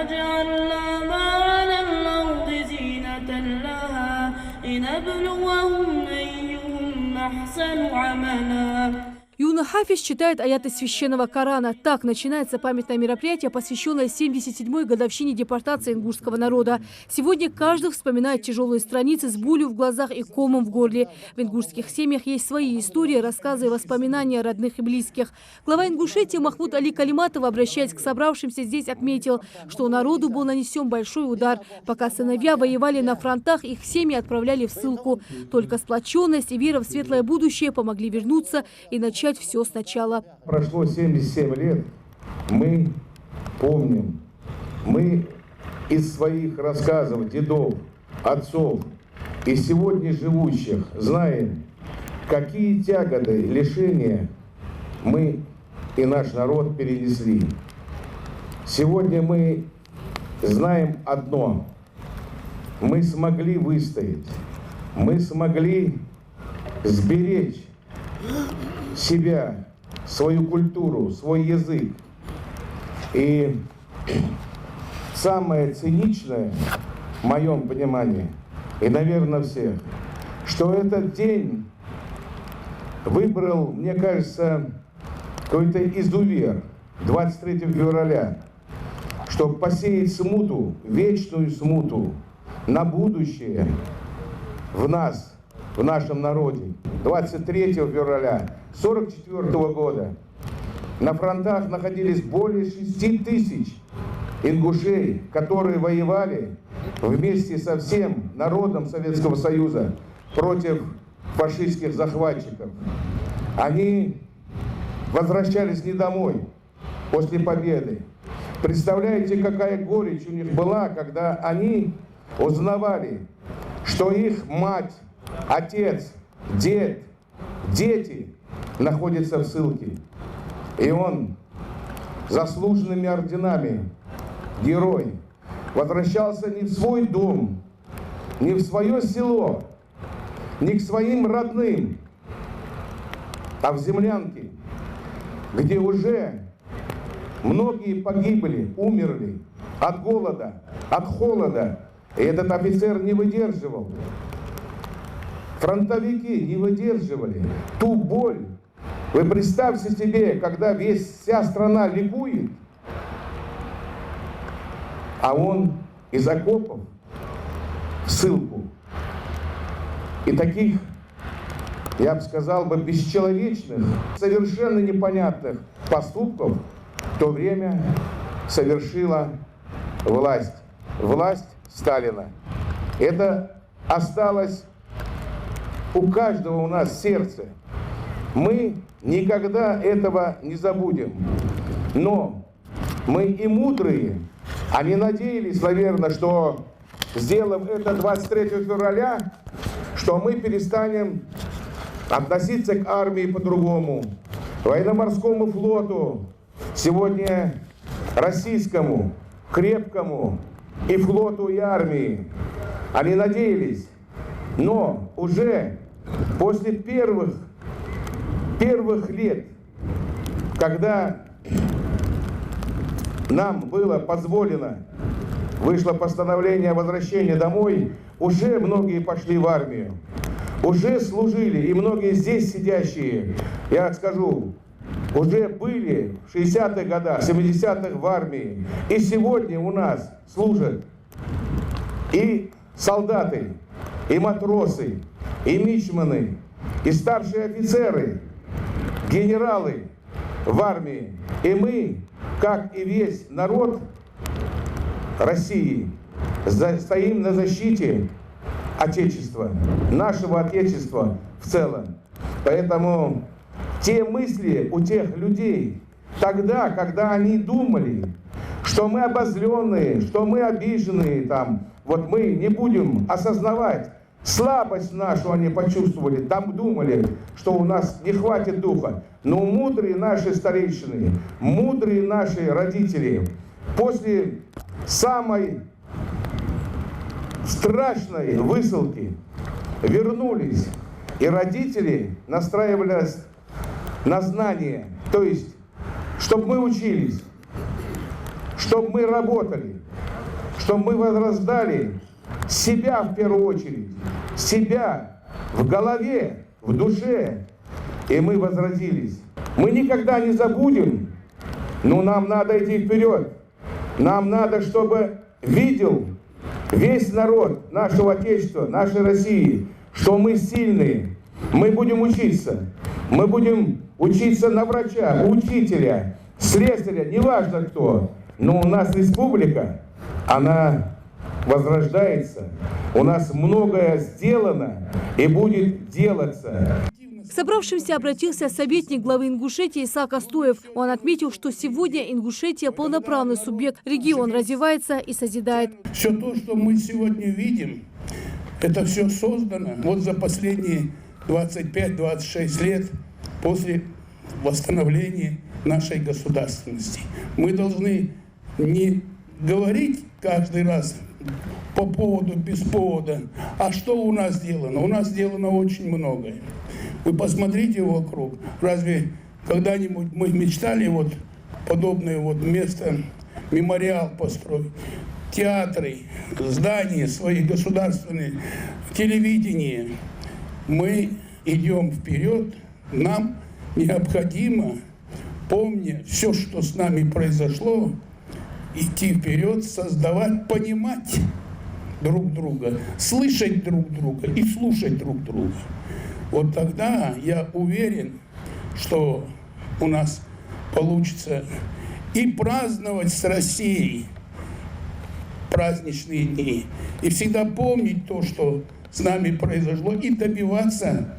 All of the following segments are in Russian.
وجعلنا ما على الأرض زينة لها لنبلوهم أيهم أحسن عملا. Юна Хафиз читает аяты священного Корана. Так начинается памятное мероприятие, посвященное 77-й годовщине депортации ингушского народа. Сегодня каждый вспоминает тяжелые страницы с болью в глазах и комом в горле. В ингушских семьях есть свои истории, рассказы и воспоминания родных и близких. Глава Ингушетии Махмуд Али Калиматов, обращаясь к собравшимся здесь, отметил, что народу был нанесен большой удар. Пока сыновья воевали на фронтах, их семьи отправляли в ссылку. Только сплоченность и вера в светлое будущее помогли вернуться и начать все сначала. Прошло 77 лет, мы помним, мы из своих рассказов дедов, отцов и сегодня живущих знаем, какие тяготы, лишения мы и наш народ перенесли. Сегодня мы знаем одно: мы смогли выстоять, мы смогли сберечь себя, свою культуру, свой язык. И самое циничное, в моем понимании, и, наверное, всех, что этот день выбрал, мне кажется, какой-то изувер 23 февраля, чтобы посеять смуту, вечную смуту на будущее в нас, в нашем народе. 23 февраля 1944 года на фронтах находились более 6 тысяч ингушей, которые воевали вместе со всем народом Советского Союза против фашистских захватчиков. Они возвращались не домой после победы. Представляете, какая горечь у них была, когда они узнавали, что их мать, отец, дед, дети находятся в ссылке. И он заслуженными орденами, герой, возвращался не в свой дом, не в свое село, не к своим родным, а в землянки, где уже многие погибли, умерли от голода, от холода. И этот офицер не выдерживал. Фронтовики не выдерживали ту боль. Вы представьте себе, когда вся страна ликует, а он из окопов в ссылку. И таких, я бы сказал, бесчеловечных, совершенно непонятных поступков в то время совершила власть. Власть Сталина. Это осталось у каждого у нас в сердце. Мы никогда этого не забудем. Но мы и мудрые. Они надеялись, наверное, что, сделав это 23 февраля, что мы перестанем относиться к армии по-другому, военно-морскому флоту, сегодня российскому, крепкому, и флоту, и армии. Они надеялись. Но уже после первых лет, когда нам было позволено, вышло постановление о возвращении домой, уже многие пошли в армию, уже служили, и многие здесь сидящие, я скажу, уже были в 60-х годах, 70-х в армии. И сегодня у нас служат и солдаты, и матросы, и мичманы, и старшие офицеры, генералы в армии. И мы, как и весь народ России, стоим на защите Отечества, нашего Отечества в целом. Поэтому те мысли у тех людей тогда, когда они думали, что мы обозленные, что мы обиженные, там, вот мы не будем осознавать слабость нашу, они почувствовали, там думали, что у нас не хватит духа. Но мудрые наши старейшины, мудрые наши родители после самой страшной высылки вернулись, и родители настраивались на знание, то есть, чтобы мы учились, чтобы мы работали, чтобы мы возрождали себя в первую очередь, себя в голове, в душе, и мы возродились. Мы никогда не забудем, но нам надо идти вперед. Нам надо, чтобы видел весь народ нашего Отечества, нашей России, что мы сильные. Мы будем учиться. Мы будем учиться на врача, учителя, слесаря, неважно кто. Но у нас республика, она возрождается. У нас многое сделано и будет делаться. К собравшимся обратился советник главы Ингушетии Исаак Астоев. Он отметил, что сегодня Ингушетия полноправный субъект. Регион развивается и созидает. Все то, что мы сегодня видим, это все создано вот за последние 25-26 лет после восстановления нашей государственности. Мы должны не говорить каждый раз по поводу, без повода, а что у нас сделано. У нас сделано очень многое. Вы посмотрите вокруг. Разве когда-нибудь мы мечтали вот подобное вот место, мемориал построить? Театры, здания свои государственные, телевидение. Мы идем вперед. Нам необходимо, помня все, что с нами произошло, идти вперед, создавать, понимать друг друга, слышать друг друга и слушать друг друга. Вот тогда я уверен, что у нас получится и праздновать с Россией праздничные дни, и всегда помнить то, что с нами произошло, и добиваться,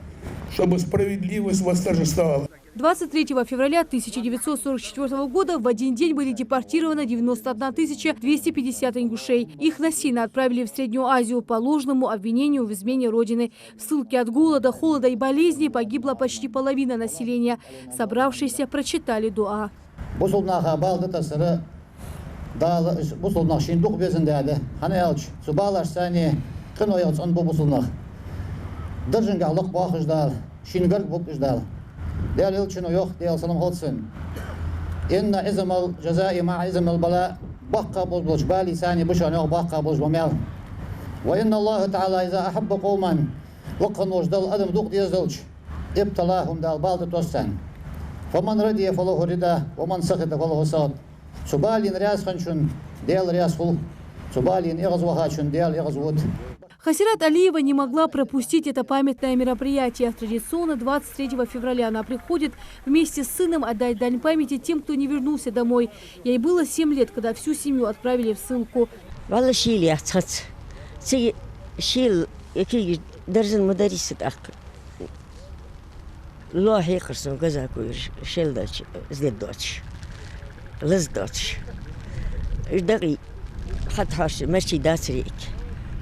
чтобы справедливость восторжествовала. 23 февраля 1944 года в один день были депортированы 91 250 ингушей. Их насильно отправили в Среднюю Азию по ложному обвинению в измене Родины. В ссылке от голода, холода и болезней погибла почти половина населения. Собравшиеся прочитали дуа. ديال يلشنو يخ ديال سلام هولسن إن إزم الجزاء مع إزم البلاء بقى بوز بالي ثاني بشان يخ بقى بوز ومال وإن الله تعالى إذا أحب قوما وقن وجدل أدم دوق ديزلش ابتلاهم دال بالد توسن فمن رضي فله رضا ومن سخط فله سخط سبالين رياس خنشن ديال رياس خل سبالين إغز وهاشن ديال إغز ود. Хасират Алиева не могла пропустить это памятное мероприятие. Традиционно 23 февраля она приходит вместе с сыном отдать дань памяти тем, кто не вернулся домой. Ей было 7 лет, когда всю семью отправили в ссылку.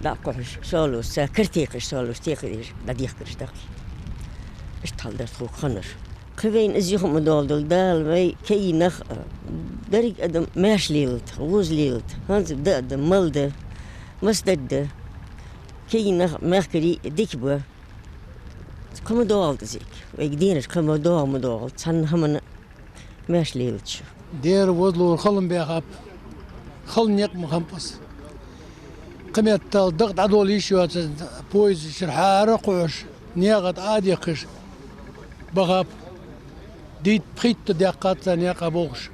داقوش سولوس كرتيقش سولوس تيقدر بديقش داقي اشتغل درت خو خنر خبين ازيهم دول دال وي كي نخ دريق ادم ماش ليلت غوز ليلت هانز بدا ملد مسدد كي نخ ماخري ديكبو كم دول تزيك ويقدينش كم دول مدول تن هم ماش ليلت دير وضلو خلم بيخاب خلن يق مخمبس قمت ضغط عضلي شو بويز شرحة رقوش نياقت عاديقش بغاب ديت بخيت دقات نياقة بوغش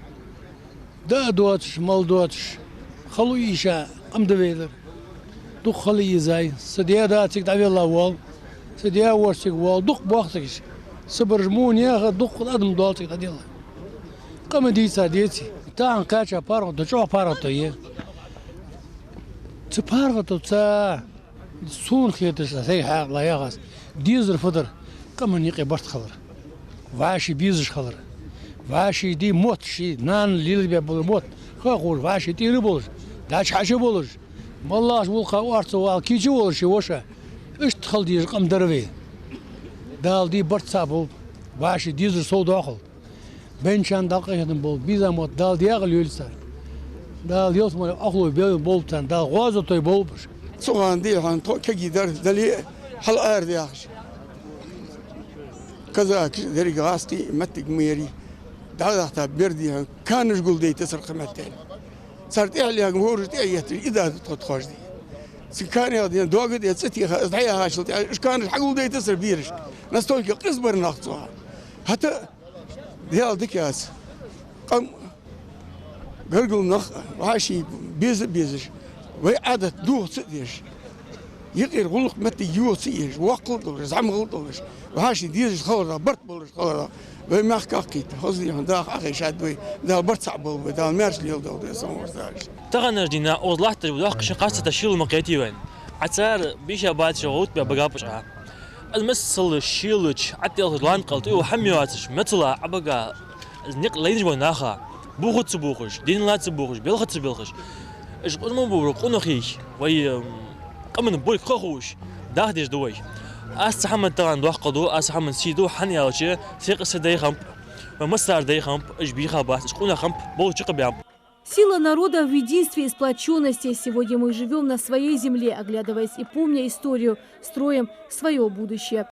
دا دواتش مال دواتش خلو إيشا أمدويلر دو خلي زاي سديا داتك دعوي الله وال سديا ورسك وال دوق بوقتكش سبرجمون نياقة دوق أدم دوالتك دعوي الله قم ديتا ديتي تاعن كاتشا بارو دجوع بارو تيه تبارغتو تا سون خيتش سي حق لا يغاس ديزر فدر كم نيقي برت خضر واشي بيزش خضر واشي دي موت شي نان ليل بي بول موت خاقول واشي تيري بولش داش حاجه بولش والله ولقا وارتو وال كيجي ولش وشا اش تخل دي رقم دروي دال دي برت صابو واشي ديزر سو داخل بنشان دقيقه بول بيزا موت دال دياغل يلسر دال يوم ما أخلو بيل بولتان دال غازو توي بولبش. سوغان دي هان تو كي در دلي حل أرض ياخش. كذا دري غاستي متك ميري دال حتى بردي هان كانش قول دي تسرق متين. صارت إعلى جمهور تأيت إذا تدخل دي سكان هذا دوغد يتستيها أضحيها هاشلت إيش كان الحقول ده يتصل بيرش نستوي قصبر نقطها حتى ديال دكاس قام قرقل نخ وهاشي بيزش وعادت دوه تديش يغير غلق متى يوصيش وقل دولش عم غلط دولش وهاشي ديش خورا برت بولش خورا وما حكاكيت خذي هندا أخي شادوي ده برت صعب ده مارش ليل دول سمور ذلك تغنى جدنا أوضلحت وضاق شقاسة تشيل المقيتي وين عتار بيشا بعد شغوت ببقابش المسل الشيلش عتي الغلان قلت وحميواتش مثلا عبقى نق لينج وناخا بوخت سبوخش دين لا تسبوخش بيلخت سبيلخش إيش قلنا بورق قنخيش وي قمن بورق خوش داخديش دوي أستحمل تغن دوح قدو أستحمل سيدو حنيالشة ثقة سدي خمب ومسار دي خمب إيش بيخا بات إيش قلنا خمب بول بيام. Сила народа в единстве и сплоченности. Сегодня мы живем на своей земле, оглядываясь и помня историю, строим свое будущее.